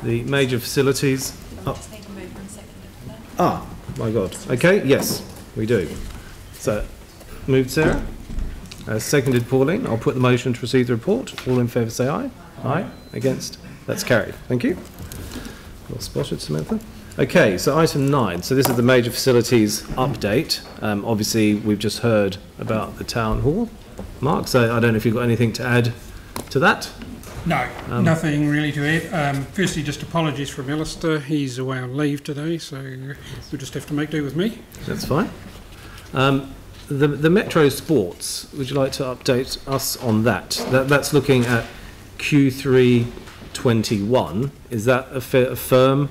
the major facilities. Ah, my God. Okay, yes, we do. So, moved Sarah. Seconded Pauline. I'll put the motion to receive the report. All in favour say aye. Aye. Against? That's carried. Thank you. Well spotted, Samantha. Okay, so item 9. So this is the major facilities update. Obviously, we've just heard about the town hall. Mark, so I don't know if you've got anything to add to that? No, nothing really to add. Firstly, just apologies from Alistair. He's away on leave today, so we'll just have to make do with me. That's fine. The Metro Sports, would you like to update us on that? That's looking at Q3 21. Is that a firm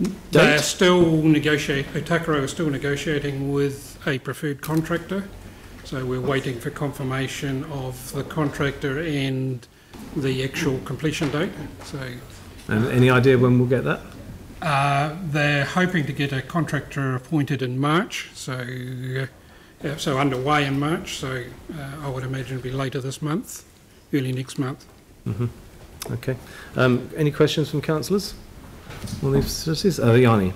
date? They're still negotiating. Otakaro is still negotiating with a preferred contractor, so we're waiting for confirmation of the contractor and the actual completion date. So, and any idea when we'll get that? They're hoping to get a contractor appointed in March, so underway in March. So I would imagine it'll be later this month, early next month. Mm-hmm. Okay. Any questions from councillors on these facilities? Yanni.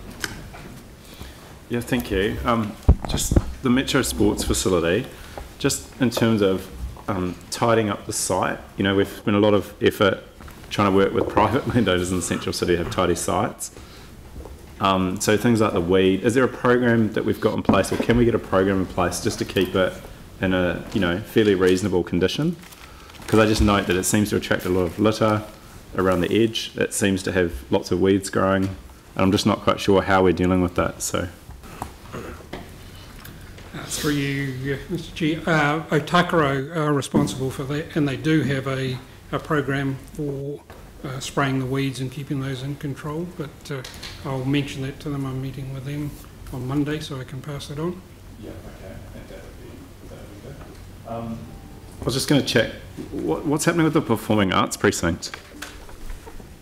Yeah, thank you. Just the Metro Sports facility, just in terms of tidying up the site, you know, we've spent a lot of effort trying to work with private landowners in the central city to have tidy sites. So things like the weed, is there a program that we've got in place, or can we get a program in place just to keep it in a, you know, fairly reasonable condition? Because I just note that it seems to attract a lot of litter around the edge. It seems to have lots of weeds growing, and I'm just not quite sure how we're dealing with that. So. Through you, Mr. Chair, Otakaro are responsible for that, and they do have a program for spraying the weeds and keeping those in control, but I'll mention that to them. I'm meeting with them on Monday, so I can pass it on. Yeah, okay. I think that would be good. I was just going to check, what's happening with the Performing Arts Precinct?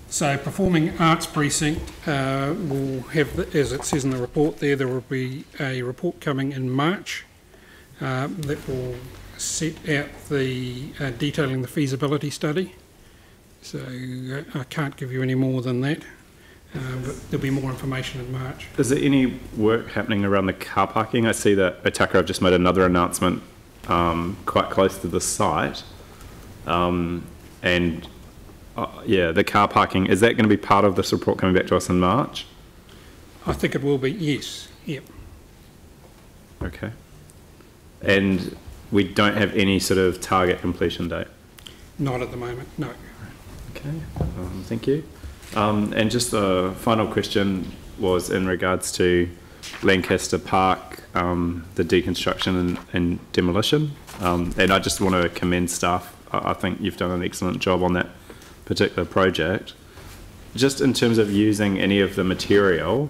So Performing Arts Precinct will have, as it says in the report there will be a report coming in March that will set out the detailing the feasibility study. So I can't give you any more than that, but there'll be more information in March. Is there any work happening around the car parking? I see that Otakaro have just made another announcement quite close to the site, and yeah, the car parking, is that going to be part of this report coming back to us in March? I think it will be, yes. Yep. Okay. And we don't have any sort of target completion date? Not at the moment, no. Okay, thank you. And just the final question was in regards to Lancaster Park, the deconstruction and demolition. And I just want to commend staff. I think you've done an excellent job on that particular project. Just in terms of using any of the material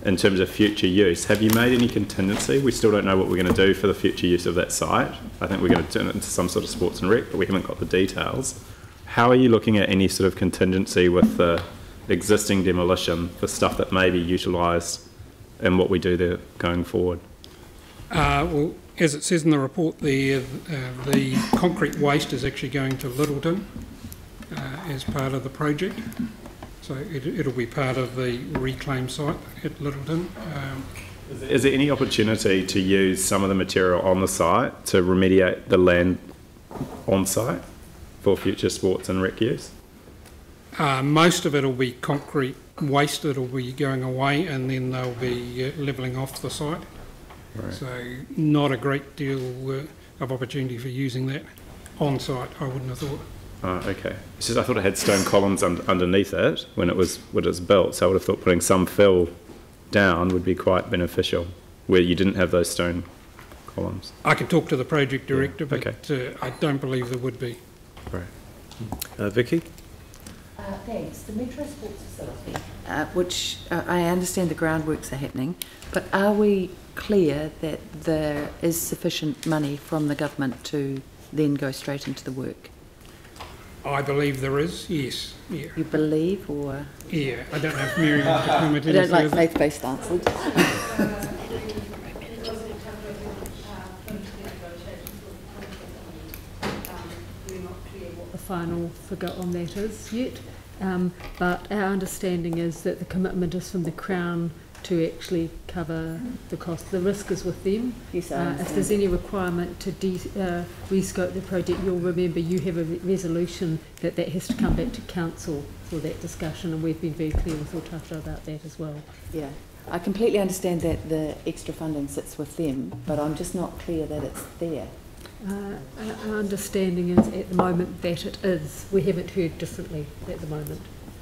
in terms of future use, have you made any contingency? We still don't know what we're going to do for the future use of that site. I think we're going to turn it into some sort of sports and rec, but we haven't got the details. How are you looking at any sort of contingency with the existing demolition for stuff that may be utilised in what we do there going forward? Well, as it says in the report, the concrete waste is actually going to Littleton as part of the project. So it'll be part of the reclaim site at Littleton. Is there any opportunity to use some of the material on the site to remediate the land on site for future sports and rec use? Most of it will be concrete waste that will be going away, and then they'll be levelling off the site. Right. So not a great deal of opportunity for using that on site, I wouldn't have thought. Okay. It's just I thought it had stone columns underneath it when it was built, so I would have thought putting some fill down would be quite beneficial where you didn't have those stone columns. I can talk to the project director, yeah. Okay. But I don't believe there would be. Right. Vicky? Thanks. The Metro Sports Facility, which I understand the groundworks are happening, but are we clear that there is sufficient money from the government to then go straight into the work? I believe there is, yes. Yeah. You believe, or? Yeah, I don't know if Mary wants to comment. I don't like faith-based answers. We're not clear what the final figure on that is yet. But our understanding is that the commitment is from the Crown to actually cover the cost. The risk is with them. Yes, if there's any requirement to rescope the project, you'll remember you have a resolution that has to come back to council for that discussion, and we've been very clear with Ōtātā about that as well. Yeah, I completely understand that the extra funding sits with them, but I'm just not clear that it's there. Our understanding is at the moment that it is. We haven't heard differently at the moment.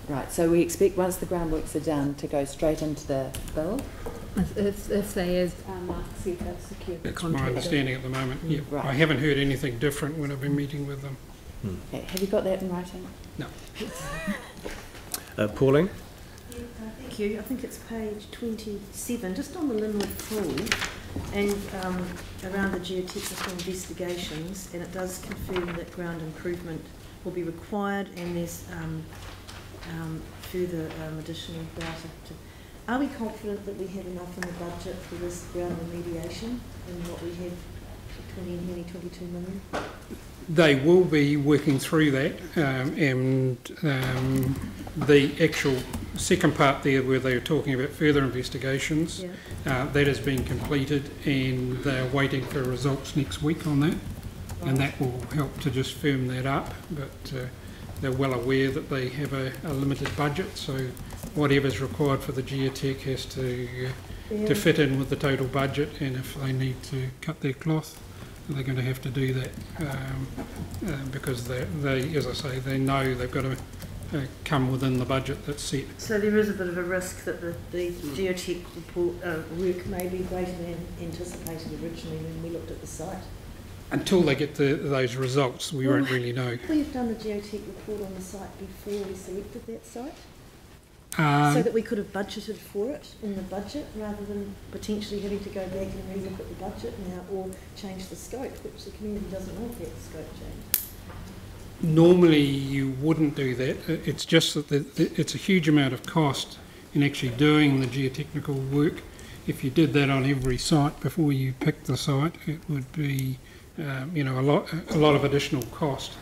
Right, so we expect once the groundworks are done to go straight into the bill? If they, as Mark said, have secured the That's contract. my understanding at the moment. Yeah. Right. I haven't heard anything different when I've been meeting with them. Okay, have you got that in writing? No. Pauline? Thank you. I think it's page 27, just on the Linwood Pool and around the geotechnical investigations, and it does confirm that ground improvement will be required, and there's further additional data. Are we confident that we have enough in the budget for this ground remediation and what we have, 22 million? They will be working through that, and the actual second part there where they were talking about further investigations, that has been completed, and they're waiting for results next week on that, and that will help to just firm that up, but they're well aware that they have a limited budget, so whatever's required for the geotech has to fit in with the total budget, and if they need to cut their cloth, they're going to have to do that, because they, as I say, they know they've got to come within the budget that's set. So there is a bit of a risk that the geotech report work may be greater than anticipated originally when we looked at the site. Until they get those results, we won't really know. We've done the geotech report on the site before we selected that site, so that we could have budgeted for it in the budget rather than potentially having to go back and relook at the budget now or change the scope, which the community doesn't want that scope change. Normally you wouldn't do that. It's just that it's a huge amount of cost in actually doing the geotechnical work. If you did that on every site before you picked the site, it would be a lot of additional cost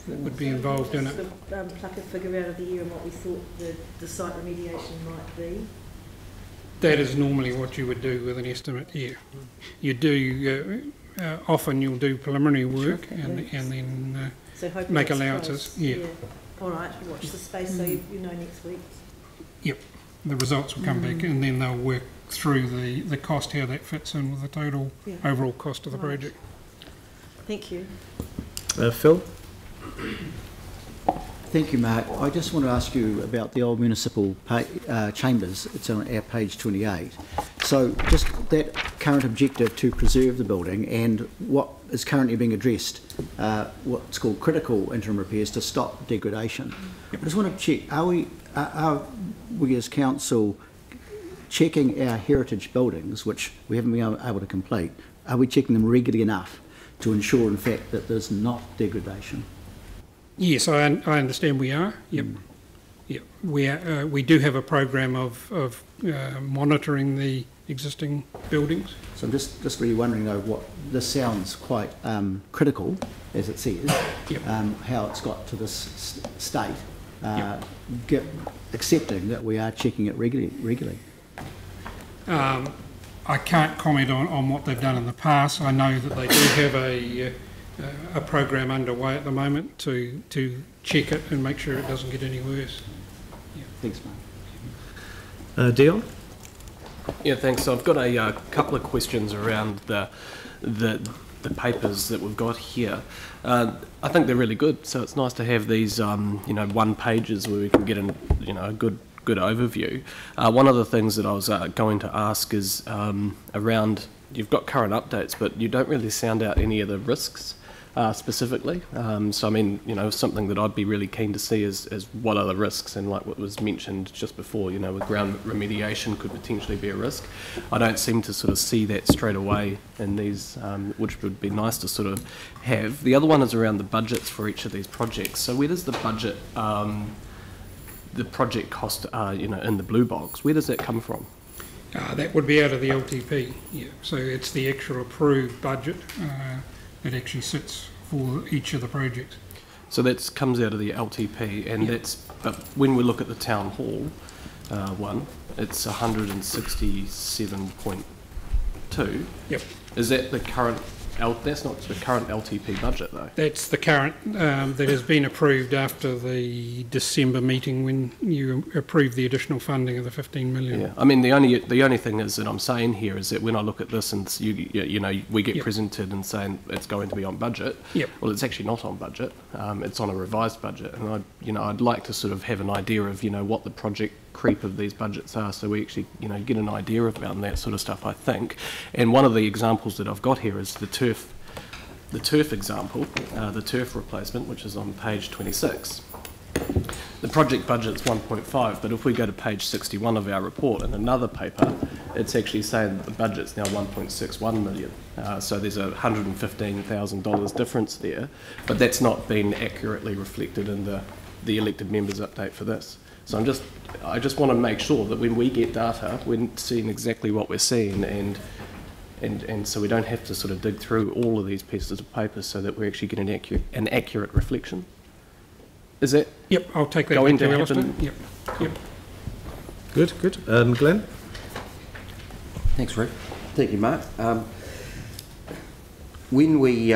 that would be involved in it. Pluck a figure out of the year and what we thought the site remediation might be. That is normally what you would do with an estimate. Yeah, you do. Often you'll do preliminary work and then so make allowances. Yeah. All right. Watch the space so you know next week. Yep. The results will come back, and then they'll work through the cost, how that fits in with the total overall cost of the project. Thank you. Phil? Thank you, Mark. I just want to ask you about the old municipal chambers. It's on our page 28. So just that current objective to preserve the building and what is currently being addressed, what's called critical interim repairs to stop degradation. I just want to check, are we as council checking our heritage buildings, which we haven't been able to complete, are we checking them regularly enough to ensure, in fact, that there's not degradation? Yes, I understand we are. Yep. Yep. We do have a program of monitoring the existing buildings. So I'm just really wondering, though, what this sounds quite critical, as it says, how it's got to this state, accepting that we are checking it regularly. I can't comment on what they've done in the past. I know that they do have a program underway at the moment to check it and make sure it doesn't get any worse. Yeah. Thanks, Mark. Dion? Yeah, thanks. So I've got a couple of questions around the papers that we've got here. I think they're really good. So it's nice to have these, one pages where we can get a good overview. One of the things that I was going to ask is around. You've got current updates, but you don't really sound out any of the risks specifically. So I mean, something that I'd be really keen to see is what are the risks, and like what was mentioned just before, with ground remediation could potentially be a risk. I don't seem to sort of see that straight away in these, which would be nice to sort of have. The other one is around the budgets for each of these projects. So where does the budget, the project cost, in the blue box, where does that come from? That would be out of the LTP, yeah. So it's the actual approved budget that actually sits for each of the projects. So that comes out of the LTP, and but when we look at the town hall one, it's 167.2. Yep. Is that the current? That's not the current LTP budget, though. That's the current that has been approved after the December meeting when you approved the additional funding of the 15 million. Yeah, I mean the only thing is that I'm saying here is that when I look at this and you know we get presented and saying it's going to be on budget. Yep. Well, it's actually not on budget. It's on a revised budget, and I'd like to sort of have an idea of what the project creep of these budgets are, so we actually get an idea about that sort of stuff, I think. And one of the examples that I've got here is the turf example, the turf replacement, which is on page 26. The project budget's 1.5, but if we go to page 61 of our report in another paper, it's actually saying that the budget's now 1.61 million. So there's a $115,000 difference there, but that's not been accurately reflected in the elected members update for this. So I just want to make sure that when we get data, we're seeing exactly what we're seeing, and so we don't have to sort of dig through all of these pieces of paper, so that we're actually getting an accurate reflection. Is that? Yep, I'll take that going back to Alistair. happen? Yep. Good. Glenn? Thanks, Rick. Thank you, Mark. When we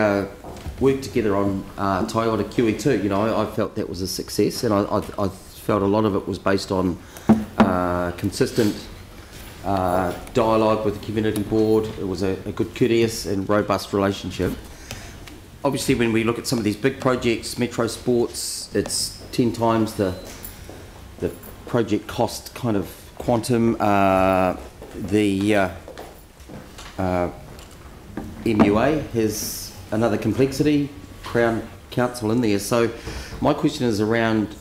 worked together on Toyota QE2, I felt that was a success, and I felt a lot of it was based on consistent dialogue with the community board. It was a good, courteous and robust relationship. Obviously, when we look at some of these big projects, Metro Sports, it's 10 times the project cost kind of quantum. The MUA has another complexity, Crown Council in there. So my question is around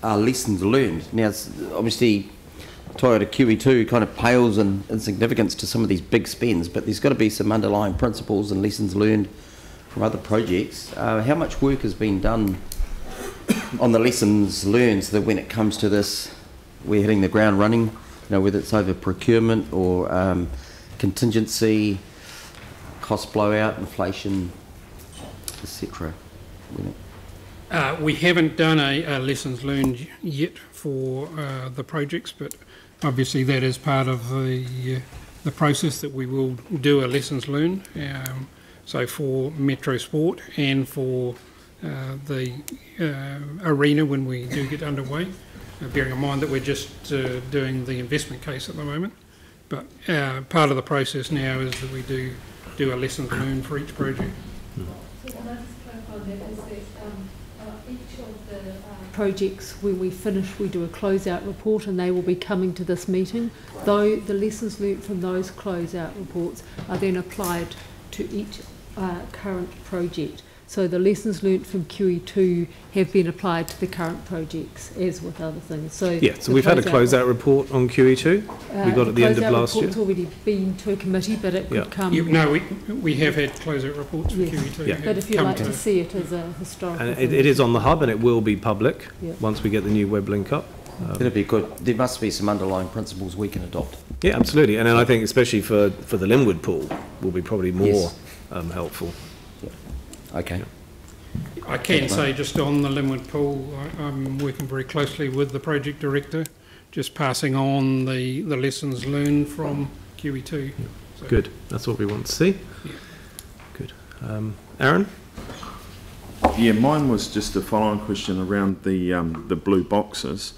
lessons learned. Now, obviously, Toyota QE2 kind of pales in significance to some of these big spends, but there's got to be some underlying principles and lessons learned from other projects. How much work has been done on the lessons learned so that when it comes to this, we're hitting the ground running, whether it's over procurement or contingency, cost blowout, inflation, etc. We haven't done a lessons learned yet for the projects, but obviously that is part of the process that we will do a lessons learned. So for Metro Sport and for the arena when we do get underway, bearing in mind that we're just doing the investment case at the moment. But part of the process now is that we do a lessons learned for each project. Can I just clarify that? Is that each of the projects, when we finish, we do a closeout report, and they will be coming to this meeting. Though the lessons learnt from those closeout reports are then applied to each current project. So the lessons learnt from QE2 have been applied to the current projects, as with other things. So we've had a closeout report on QE2. We got at the end of last year. The closeout report's already been to a committee, but it could come. We have had closeout reports for QE2. Yeah. But if you'd like to see it as a historical, and it is on the hub, and it will be public once we get the new web link up. It'll be good. There must be some underlying principles we can adopt. Yeah, absolutely. And then I think especially for the Linwood pool will be probably more helpful. Okay. I can say just on the Linwood pool, I'm working very closely with the project director, just passing on the lessons learned from QE2. So, good. That's what we want to see. Yeah. Good. Aaron? Yeah, mine was just a follow-on question around the blue boxes,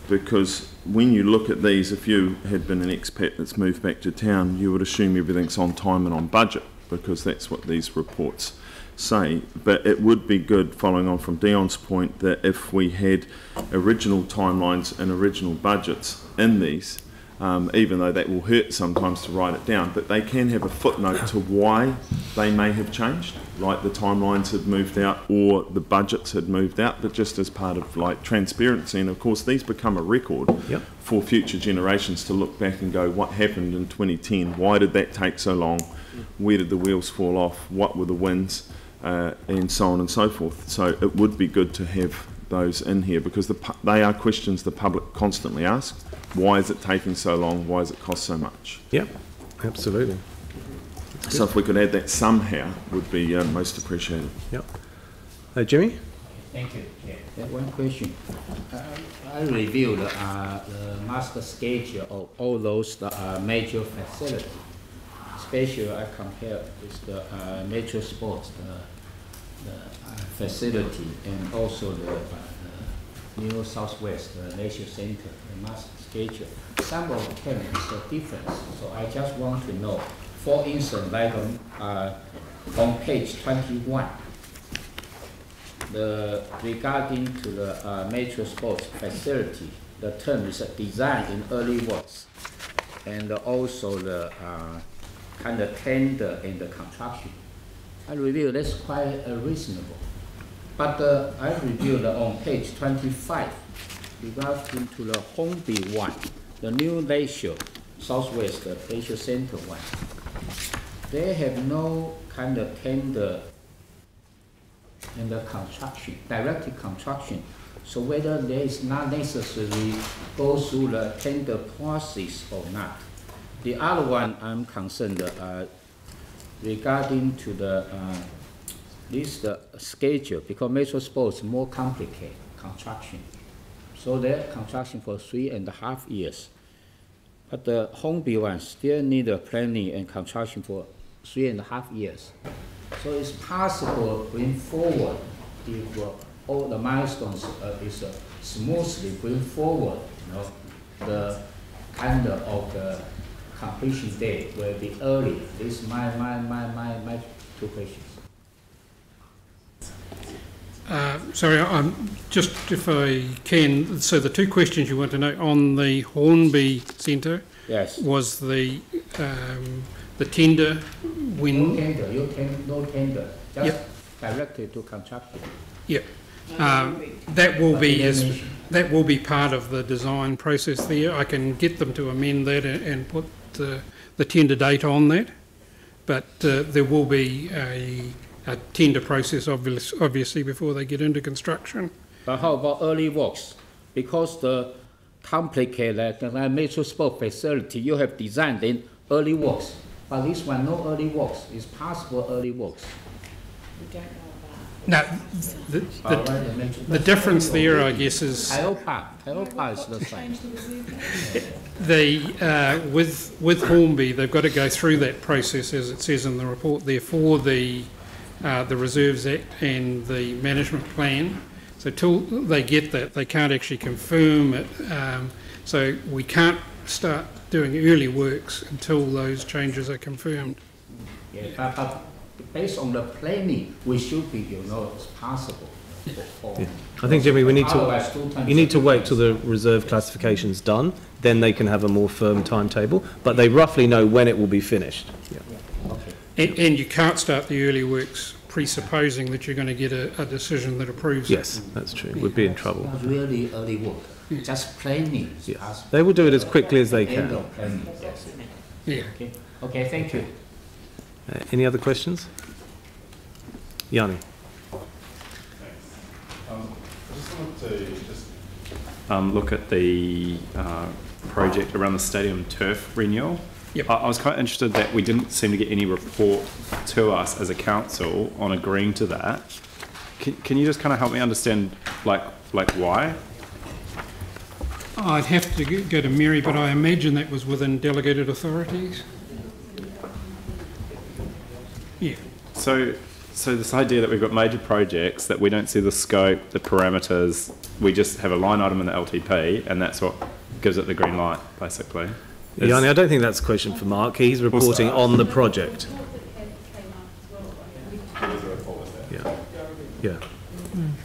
because when you look at these, if you had been an expat that's moved back to town, you would assume everything's on time and on budget, because that's what these reports say. But it would be good, following on from Dion's point, that if we had original timelines and original budgets in these, even though that will hurt sometimes to write it down, but they can have a footnote to why they may have changed, like the timelines had moved out or the budgets had moved out, but just as part of like transparency. And of course these become a record for future generations to look back and go, what happened in 2010, why did that take so long, where did the wheels fall off, what were the wins, and so on and so forth. So it would be good to have those in here, because they are questions the public constantly asks. Why is it taking so long? Why does it cost so much? Yep, absolutely. So if we could add that somehow, would be most appreciated. Yep. Jimmy? Thank you. Yeah, one question. I reviewed the master schedule of all those major facilities. Especially I compare with the nature sports, the facility, and also the New Southwest Nature Center, the master schedule. Some of them is a difference. So I just want to know. For instance, like on page 21. Regarding to the major sports facility, the term is design in early works, and also the kind of tender and the construction. I review that's quite reasonable, but I reviewed on page 25 regarding to the Hornby one, the new Leisure Southwest Leisure Center one. They have no kind of tender and the construction, direct construction. So whether there is not necessarily go through the tender process or not. The other one I'm concerned regarding to the this schedule, because metro sports more complicated construction. So their construction for 3.5 years. But the Hornby one still need a planning and construction for 3.5 years. So it's possible to bring forward if all the milestones is smoothly bring forward, the kind of the completion date will be early. This is my two questions. Sorry, I'm just if I can. So the two questions you want to know on the Hornby Centre. Yes. Was the tender when? No tender. Just directly to construction. Yep. That will be part of the design process there. I can get them to amend that and put the tender date on that, but there will be a tender process obviously before they get into construction. But how about early works? Because the complicated metro sport facility you have designed in early works, but this one no early works. It's possible early works. We don't know. Now, the difference there, I guess, is Tiopa is the same. With Hornby, they've got to go through that process, as it says in the report. Therefore, the Reserves Act and the management plan. So till they get that, they can't actually confirm it. So we can't start doing early works until those changes are confirmed. Yeah, but based on the planning, we should be, it's possible. Yeah. I think, Jimmy, you need to wait till the reserve classification's done, then they can have a more firm timetable, but they roughly know when it will be finished. Yeah. Okay. And you can't start the early works presupposing that you're going to get a decision that approves Yes, it. that's true. We'd be in trouble. Not really early work, just planning. Yes. They will do it as quickly as they can. Yeah. Okay, thank you. Any other questions? Yanni. I just wanted to look at the project around the stadium turf renewal. Yep. I was quite interested that we didn't seem to get any report to us as a council on agreeing to that. Can you just kind of help me understand, like why? I'd have to go to Mary, but I imagine that was within delegated authorities. Yeah. So this idea that we've got major projects that we don't see the scope, the parameters, we just have a line item in the LTP, and that's what gives it the green light, basically. Yanni, I don't think that's a question for Mark. He's reporting on the project. Yeah.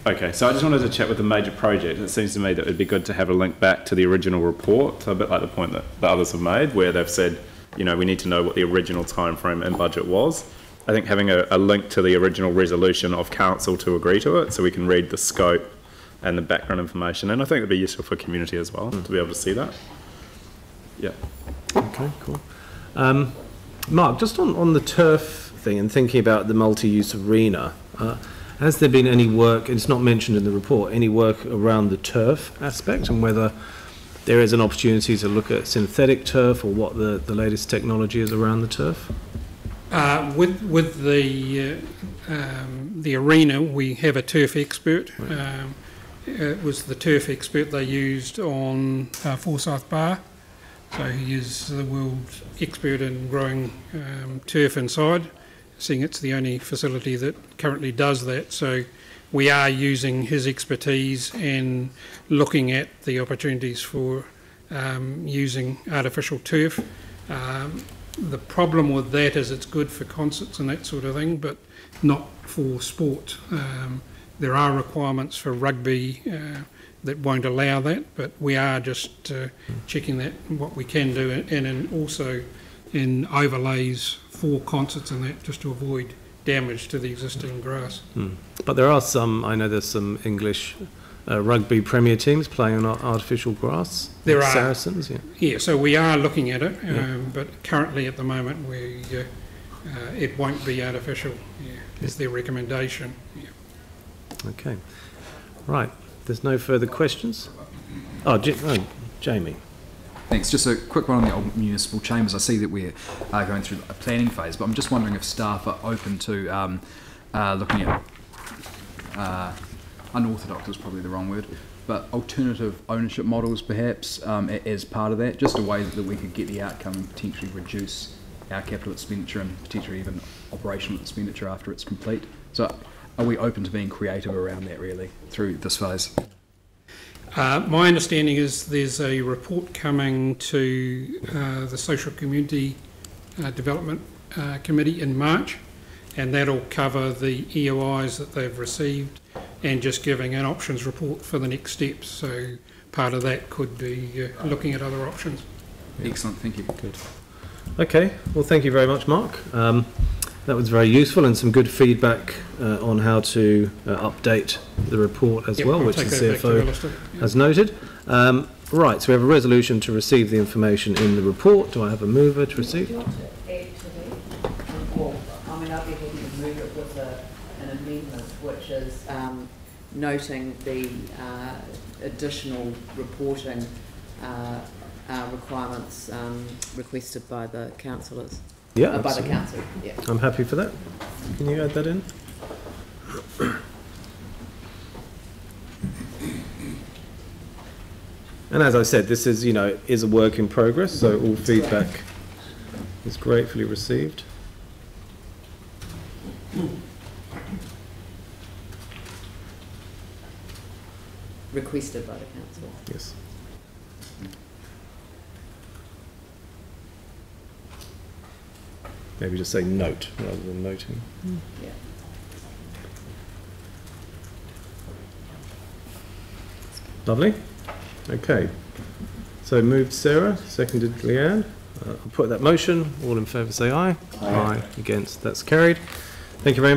Okay, so I just wanted to chat with the major project. It seems to me that it'd be good to have a link back to the original report, so a bit like the point that the others have made, where they've said, we need to know what the original timeframe and budget was. I think having a link to the original resolution of council to agree to it, so we can read the scope and the background information, and I think it'd be useful for community as well to be able to see that. Yeah. Okay, cool. Mark, just on the turf thing and thinking about the multi-use arena, has there been any work, and it's not mentioned in the report, any work around the turf aspect and whether there is an opportunity to look at synthetic turf or what the latest technology is around the turf? With the arena, we have a turf expert. It was the turf expert they used on Forsyth Bar. So he is the world expert in growing turf inside, seeing it's the only facility that currently does that. So we are using his expertise and looking at the opportunities for using artificial turf. The problem with that is it's good for concerts and that sort of thing, but not for sport. There are requirements for rugby that won't allow that, but we are just checking that what we can do, and also in overlays for concerts and that, just to avoid damage to the existing grass. But there are some, I know there's some English rugby premier teams playing on artificial grass. There are. Saracens, yeah, so we are looking at it, but currently at the moment it won't be artificial, is their recommendation. Okay, right, there's no further questions. Jamie. Thanks. Just a quick one on the old municipal chambers. I see that we're going through a planning phase, but I'm just wondering if staff are open to looking at unorthodox is probably the wrong word, but alternative ownership models perhaps as part of that, just a way that we could get the outcome and potentially reduce our capital expenditure and potentially even operational expenditure after it's complete. So are we open to being creative around that really through this phase? My understanding is there's a report coming to the Social Community Development Committee in March, and that'll cover the EOIs that they've received and just giving an options report for the next steps. So part of that could be looking at other options. Excellent, thank you. Good. Okay, well thank you very much, Mark. That was very useful and some good feedback on how to update the report as well, which the CFO has noted. Right, so we have a resolution to receive the information in the report. Do I have a mover to receive? Do you want to add to that? Well, I mean, I'll be happy to move it with an amendment, which is noting the additional reporting requirements requested by the councillors. Yeah, by the council. Yeah. I'm happy for that. Can you add that in? And as I said, this is, is a work in progress, so all feedback is gratefully received. Requested by the council. Yes. Maybe just say note rather than noting. Yeah. Lovely. Okay. So moved Sarah, seconded Leanne. I'll put that motion. All in favour say aye. Aye. Against, that's carried. Thank you very much.